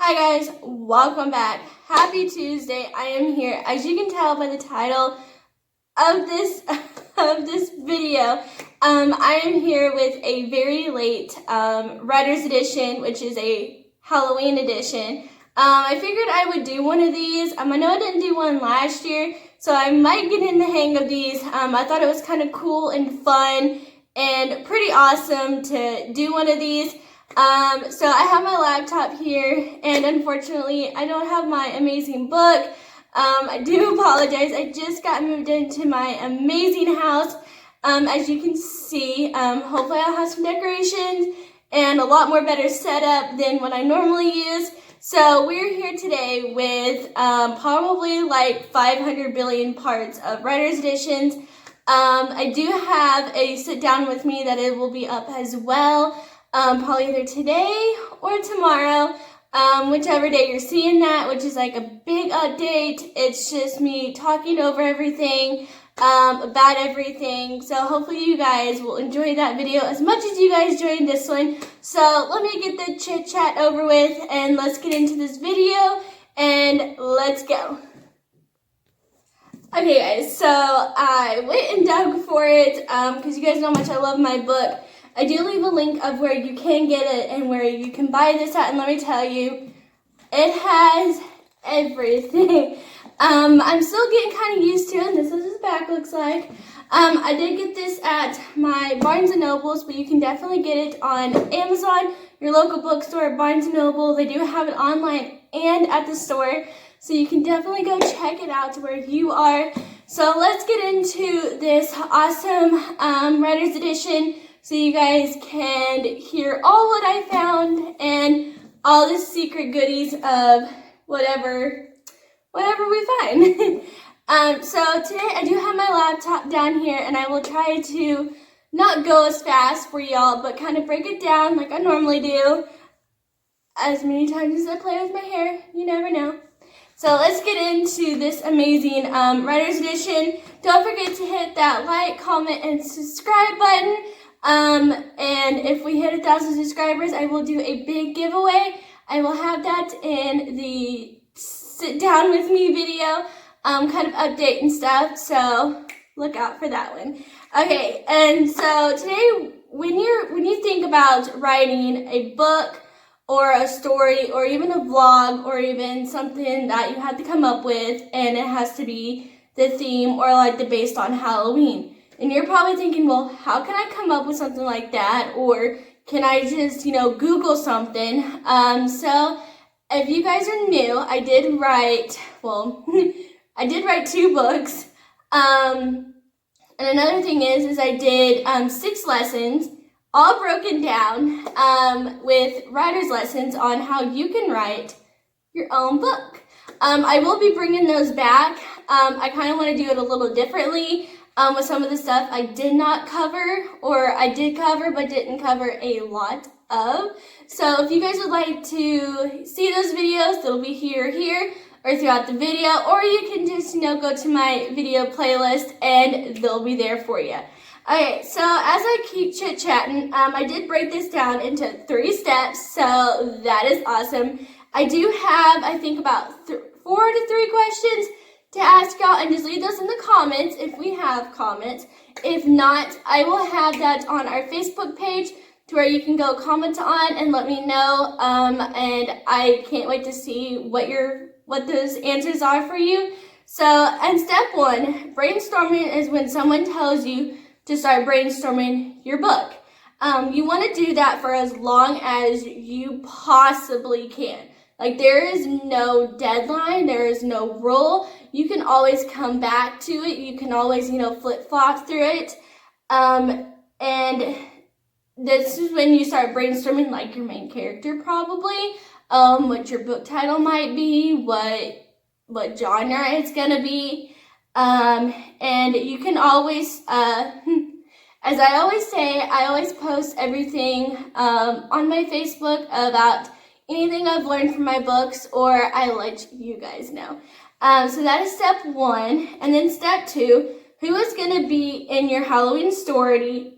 Hi guys, welcome back. Happy Tuesday. I am here. As you can tell by the title of this video, I am here with a very late Writer's Edition, which is a Halloween edition. I figured I would do one of these. I know I didn't do one last year, so I might get in the hang of these. I thought it was kind of cool and fun and pretty awesome to do one of these. So I have my laptop here, and unfortunately I don't have my amazing book. I do apologize. I just got moved into my amazing house. As you can see, hopefully I'll have some decorations and a lot more better setup than what I normally use. So we're here today with probably like 500 billion parts of Writer's Editions. I do have a sit down with me that it will be up as well. Probably either today or tomorrow, whichever day you're seeing that, which is like a big update. It's just me talking over everything, about everything. So hopefully you guys will enjoy that video as much as you guys enjoyed this one. So let me get the chit chat over with and let's get into this video and let's go. Okay guys, so I went and dug for it, because you guys know how much I love my book. I do leave a link of where you can get it and where you can buy this at, and let me tell you, it has everything. I'm still getting kind of used to it, and this is what his back looks like. I did get this at my Barnes & Nobles, but you can definitely get it on Amazon, your local bookstore, Barnes & Noble. They do have it online and at the store, so you can definitely go check it out to where you are. So let's get into this awesome Writer's Edition, so you guys can hear all what I found and all the secret goodies of whatever we find. So today I do have my laptop down here, and I will try to not go as fast for y'all, but kind of break it down like I normally do. As many times as I play with my hair, you never know. So let's get into this amazing Writer's Edition. Don't forget to hit that like, comment, and subscribe button. And if we hit 1,000 subscribers, I will do a big giveaway. I will have that in the sit down with me video, kind of update and stuff. So look out for that one. Okay, and so today, when you think about writing a book or a story or even a vlog or even something that you have to come up with, and it has to be the theme or like the based on Halloween. And you're probably thinking, well, how can I come up with something like that? Or can I just, Google something? So if you guys are new, I did write 2 books. And another thing is I did 6 lessons, all broken down with writer's lessons on how you can write your own book. I will be bringing those back. I kind of want to do it a little differently. With some of the stuff I did not cover, or I did cover but didn't cover a lot of. So if you guys would like to see those videos, they'll be here, or throughout the video, or you can just, go to my video playlist and they'll be there for you. Okay, so as I keep chit-chatting, I did break this down into 3 steps, so that is awesome. I do have, I think, about 4 to 3 questions to ask y'all, and just leave those in the comments if we have comments. If not, I will have that on our Facebook page to where you can go comment on and let me know, and I can't wait to see what those answers are for you. So, and step 1, brainstorming is when someone tells you to start brainstorming your book. You want to do that for as long as you possibly can. Like, there is no deadline, there is no rule. You can always come back to it. You can always, flip-flop through it. And this is when you start brainstorming, like, your main character probably, what your book title might be, what genre it's gonna be. And you can always, as I always say, I always post everything on my Facebook about anything I've learned from my books, or I let you guys know. So that is step 1. And then step 2, who is going to be in your Halloween story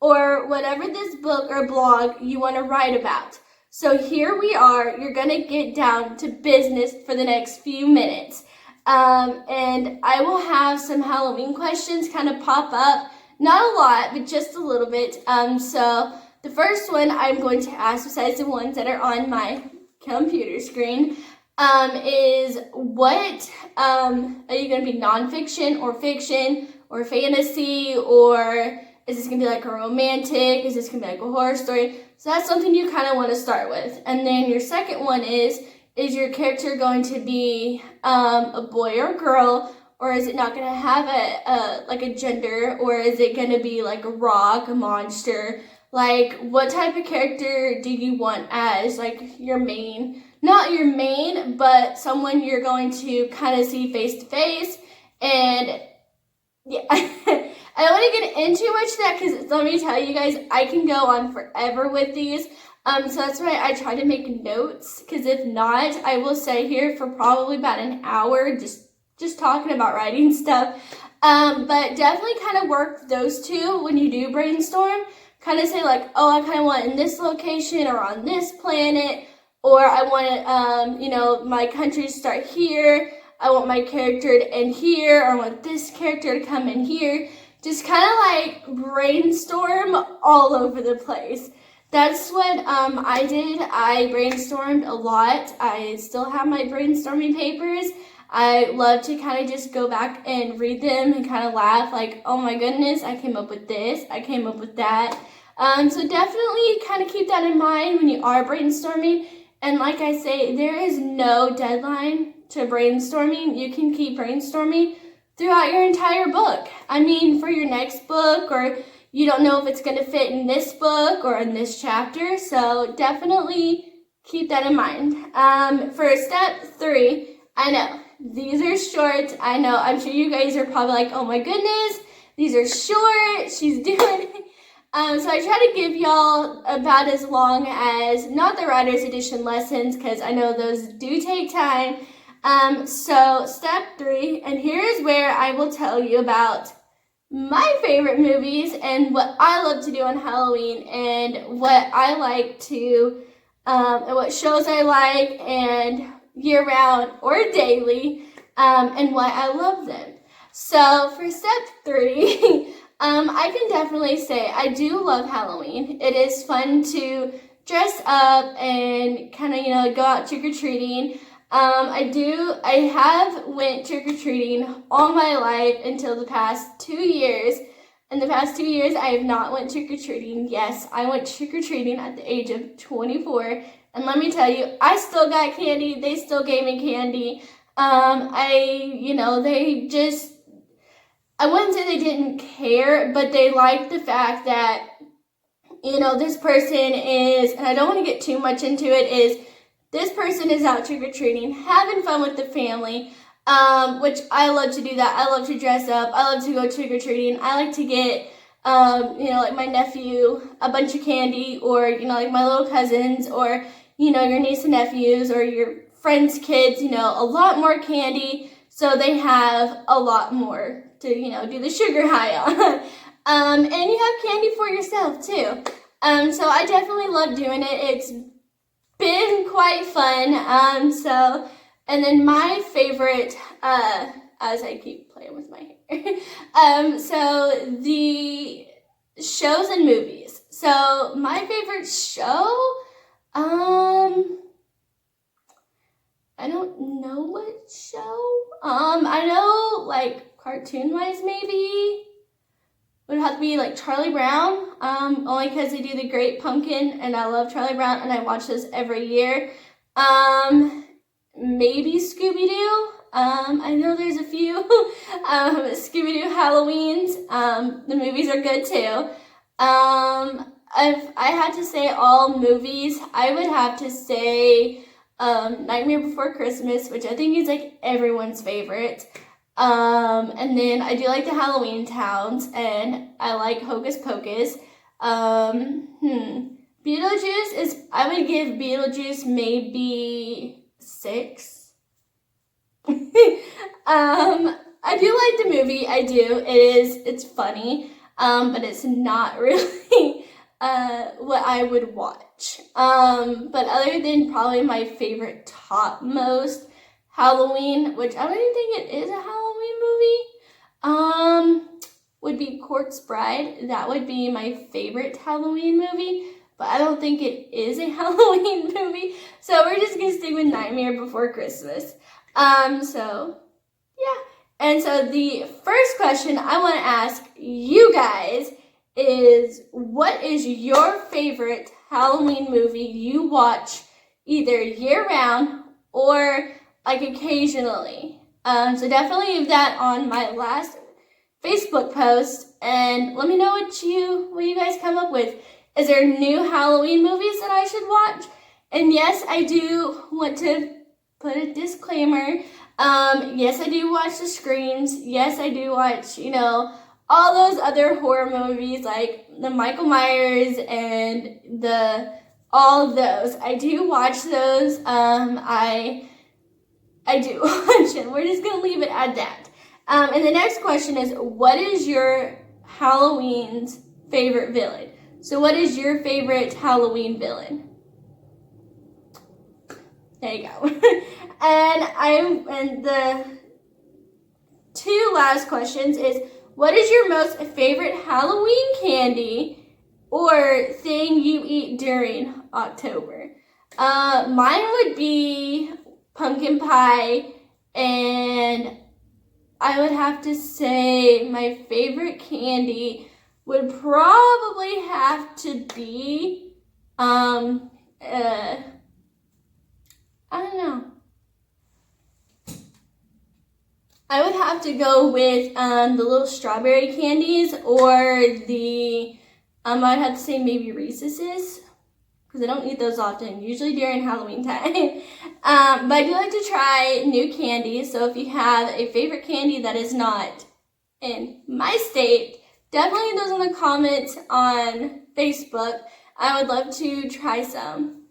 or whatever this book or blog you want to write about. So here we are. You're going to get down to business for the next few minutes. And I will have some Halloween questions kind of pop up. Not a lot, but just a little bit. So the first one I'm going to ask, besides the ones that are on my computer screen, is what are you going to be, nonfiction or fiction or fantasy, or is this going to be like a romantic? Is this going to be like a horror story? So that's something you kind of want to start with. And then your second one is your character going to be a boy or girl, or is it not going to have a gender, or is it going to be like a rock, a monster? Like, what type of character do you want as like your main, not your main, but someone you're going to kind of see face to face? And yeah, I don't want to get into much of that because let me tell you guys, I can go on forever with these. So that's why I try to make notes, because if not, I will stay here for probably about an hour just talking about writing stuff. But definitely kind of work those two when you do brainstorm. Kind of say like, oh, I kind of want it in this location or on this planet, or I want it, my country to start here. I want my character to end here, or I want this character to come in here. Just kind of like brainstorm all over the place. That's what I did. I brainstormed a lot. I still have my brainstorming papers. I love to kind of just go back and read them and kind of laugh like, oh my goodness, I came up with this, I came up with that. So definitely kind of keep that in mind when you are brainstorming. And like I say, there is no deadline to brainstorming. You can keep brainstorming throughout your entire book. I mean, for your next book, or you don't know if it's going to fit in this book or in this chapter, so definitely keep that in mind. For step 3, I know, these are short. I know, I'm sure you guys are probably like, oh my goodness, these are short, she's doing it. So I try to give y'all about as long as, not the Writer's Edition lessons, because I know those do take time. So step 3, and here's where I will tell you about my favorite movies and what I love to do on Halloween, and what I like to, and what shows I like, and year-round or daily, and why I love them. So for step 3, I can definitely say I do love Halloween. It is fun to dress up and kind of, go out trick-or-treating. I have went trick-or-treating all my life until the past 2 years. In the past 2 years, I have not went trick-or-treating. Yes, I went trick-or-treating at the age of 24. And let me tell you, I still got candy. They still gave me candy. I wouldn't say they didn't care, but they liked the fact that, this person is, and I don't want to get too much into it, is this person is out trick-or-treating, having fun with the family, which I love to do that. I love to dress up. I love to go trick-or-treating. I like to get, like my nephew a bunch of candy, or, like my little cousins, or, your niece and nephews, or your friends' kids, a lot more candy, so they have a lot more to, do the sugar high on. And you have candy for yourself, too. So I definitely love doing it. It's been quite fun. And then my favorite, as I keep playing with my hair, so the shows and movies. So my favorite show, I don't know what show. I know, like, cartoon-wise, maybe would have to be like Charlie Brown, only because they do the Great Pumpkin, and I love Charlie Brown, and I watch this every year. Maybe Scooby-Doo. I know there's a few Scooby-Doo Halloweens. The movies are good too. If I had to say all movies, I would have to say Nightmare Before Christmas, which I think is like everyone's favorite. And then I do like the Halloween Towns, and I like Hocus Pocus. Beetlejuice is, I would give Beetlejuice maybe 6. I do like the movie, I do. It's funny, but it's not really what I would watch. But other than probably my favorite topmost Halloween, which I don't even think it is a Halloween movie, would be Corpse Bride. That would be my favorite Halloween movie, but I don't think it is a Halloween movie. So we're just gonna stick with Nightmare Before Christmas. So yeah. And so the first question I want to ask you guys is, what is your favorite Halloween movie you watch either year-round or like occasionally? So definitely leave that on my last Facebook post and let me know what you guys come up with. Is there new Halloween movies that I should watch? And yes, I do want to put a disclaimer. Yes, I do watch the Screams. Yes, I do watch, all those other horror movies like the Michael Myers and all of those. I do watch those. I do watch them. We're just going to leave it at that. And the next question is, what is your Halloween's favorite villain? So what is your favorite Halloween villain? There you go. And the two last questions is, what is your most favorite Halloween candy or thing you eat during October? Mine would be pumpkin pie, and I would have to say my favorite candy would probably have to be, I don't know. I would have to go with the little strawberry candies, or I'd have to say maybe Reese's, because I don't eat those often, usually during Halloween time. But I do like to try new candies, so if you have a favorite candy that is not in my state, definitely leave those in the comments on Facebook. I would love to try some.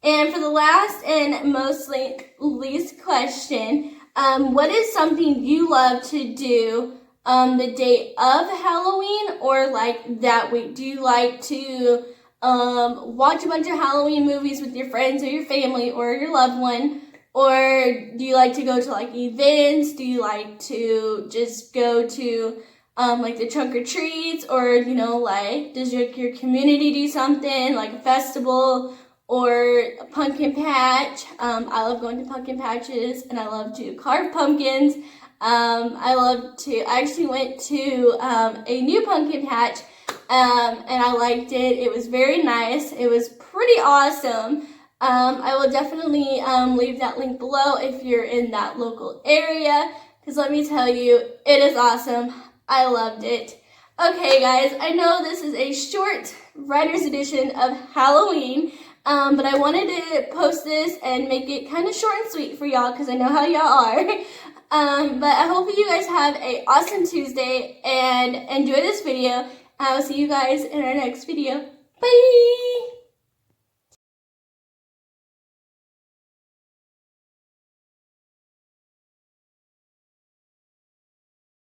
And for the last and mostly least question, what is something you love to do the day of Halloween or like that week? Do you like to watch a bunch of Halloween movies with your friends or your family or your loved one? Or do you like to go to like events? Do you like to just go to like the trunk or treats? Or, like does your community do something like a festival or a pumpkin patch? I love going to pumpkin patches and I love to carve pumpkins. I actually went to a new pumpkin patch and I liked it. It was very nice. It was pretty awesome. I will definitely leave that link below if you're in that local area, because let me tell you, it is awesome. I loved it. Okay, guys, I know this is a short writer's edition of Halloween, but I wanted to post this and make it kind of short and sweet for y'all, because I know how y'all are. But I hope you guys have an awesome Tuesday and enjoy this video. I will see you guys in our next video. Bye!